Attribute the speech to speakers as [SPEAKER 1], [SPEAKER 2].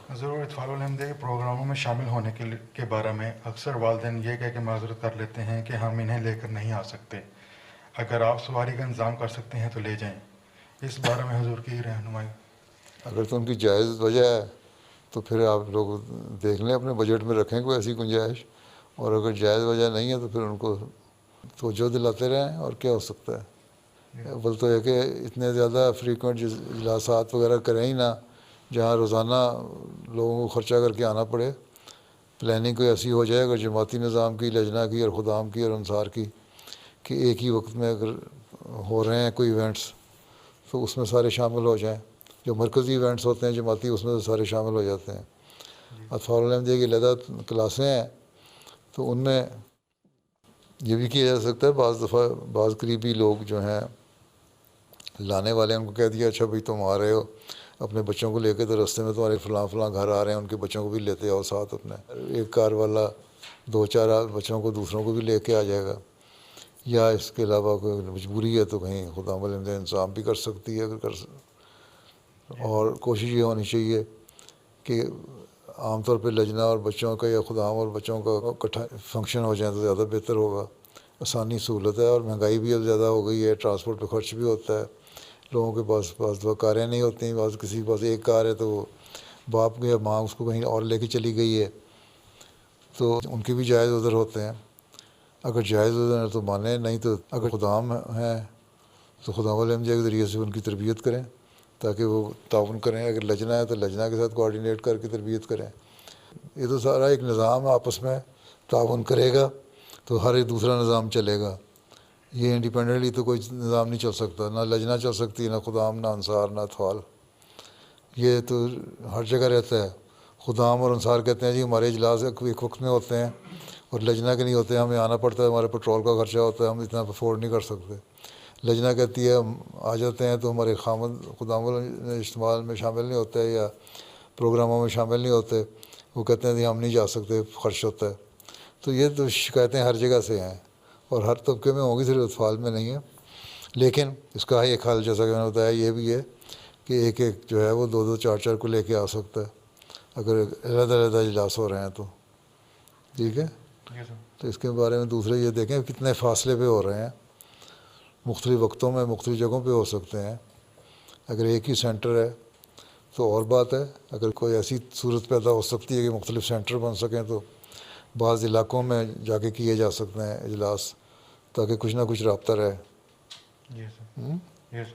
[SPEAKER 1] ضرور اطفال الحمدیہ کے پروگراموں میں شامل ہونے کے بارے میں اکثر والدین یہ کہہ کے معذرت کر لیتے ہیں کہ ہم انہیں لے کر نہیں آ سکتے، اگر آپ سواری کا انتظام کر سکتے ہیں تو لے جائیں، اس بارے میں حضور کی رہنمائی؟
[SPEAKER 2] اگر تو ان کی جائز وجہ ہے تو پھر آپ لوگ دیکھ لیں، اپنے بجٹ میں رکھیں کوئی ایسی گنجائش، اور اگر جائز وجہ نہیں ہے تو پھر ان کو توجہ دلاتے رہیں، اور کیا ہو سکتا ہے۔ اول تو یہ کہ اتنے زیادہ فریکوینٹ اجلاسات وغیرہ کریں ہی نہ، جہاں روزانہ لوگوں کو خرچہ کر کے آنا پڑے۔ پلاننگ کوئی ایسی ہو جائے اگر جماعتی نظام کی، لجنہ کی اور خدام کی اور انصار کی، کہ ایک ہی وقت میں اگر ہو رہے ہیں کوئی ایونٹس تو اس میں سارے شامل ہو جائیں۔ جو مرکزی ایونٹس ہوتے ہیں جماعتی، اس میں تو سارے شامل ہو جاتے ہیں۔ اطفال الحمدیہ کی علیحدہ کلاسیں ہیں تو ان میں یہ بھی کیا جا سکتا ہے، بعض دفعہ بعض قریبی لوگ جو ہیں لانے والے ہیں، ان کو کہہ دیا اچھا بھائی تم آ رہے ہو اپنے بچوں کو لے کے، تو رستے میں تمہارے فلاں فلاں گھر آ رہے ہیں، ان کے بچوں کو بھی لیتے آؤ ساتھ اپنے۔ ایک کار والا 2-4 بچوں کو دوسروں کو بھی لے کے آ جائے گا، یا اس کے علاوہ کوئی مجبوری ہے تو کہیں خدام الحمدیہ انتظام بھی کر سکتی ہے اگر اور کوشش یہ ہونی چاہیے کہ عام طور پہ لجنہ اور بچوں کا یا خدام اور بچوں کا اکٹھا فنکشن ہو جائیں تو زیادہ بہتر ہوگا، آسانی سہولت ہے۔ اور مہنگائی بھی اب زیادہ ہو گئی ہے، ٹرانسپورٹ پہ خرچ بھی ہوتا ہے، لوگوں کے پاس بعض دفعہ کاریں نہیں ہوتی ہیں، بعض کسی کے پاس ایک کار ہے تو وہ باپ یا ماں اس کو کہیں اور لے کے چلی گئی ہے، تو ان کے بھی جائز عذر ہوتے ہیں۔ اگر جائز عذر ہے تو مانیں، نہیں تو اگر خدام ہیں تو خدام الحمدیہ کے ذریعے سے ان کی تربیت کریں تاکہ وہ تعاون کریں، اگر لجنہ ہے تو لجنہ کے ساتھ کوآرڈینیٹ کر کے تربیت کریں۔ یہ تو سارا ایک نظام آپس میں تعاون کرے گا تو ہر ایک دوسرا نظام چلے گا۔ یہ انڈیپینڈنٹلی تو کوئی نظام نہیں چل سکتا، نہ لجنہ چل سکتی، نہ خدام، نہ انصار، نہ اطفال۔ یہ تو ہر جگہ رہتا ہے۔ خدام اور انصار کہتے ہیں جی ہمارے اجلاس ایک وقت میں ہوتے ہیں اور لجنہ کے نہیں ہوتے، ہمیں آنا پڑتا ہے، ہمارے پیٹرول کا خرچہ ہوتا ہے، ہم اتنا افورڈ نہیں کر سکتے۔ لجنہ کہتی ہے ہم آ جاتے ہیں تو ہمارے خامد خدام اجتماع میں شامل نہیں ہوتے یا پروگراموں میں شامل نہیں ہوتے، وہ کہتے ہیں جی ہم نہیں جا سکتے، خرچ ہوتا ہے۔ تو یہ تو شکایتیں ہر جگہ سے ہیں اور ہر طبقے میں ہوں گی، صرف اطفال میں نہیں ہے۔ لیکن اس کا ایک حل جیسا کہ میں نے بتایا یہ بھی ہے کہ ایک ایک جو ہے وہ 2-2 4 کو لے کے آ سکتا ہے اگر علیحدہ علیحدہ اجلاس ہو رہے ہیں تو، ٹھیک ہے۔ تو اس کے بارے میں دوسرے یہ دیکھیں کتنے فاصلے پہ ہو رہے ہیں، مختلف وقتوں میں مختلف جگہوں پہ ہو سکتے ہیں۔ اگر ایک ہی سینٹر ہے تو اور بات ہے، اگر کوئی ایسی صورت پیدا ہو سکتی ہے کہ مختلف سینٹر بن سکیں تو بعض علاقوں میں جا کے کیے جا سکتے ہیں اجلاس، تاکہ کچھ نہ کچھ رابطہ رہے۔
[SPEAKER 1] یس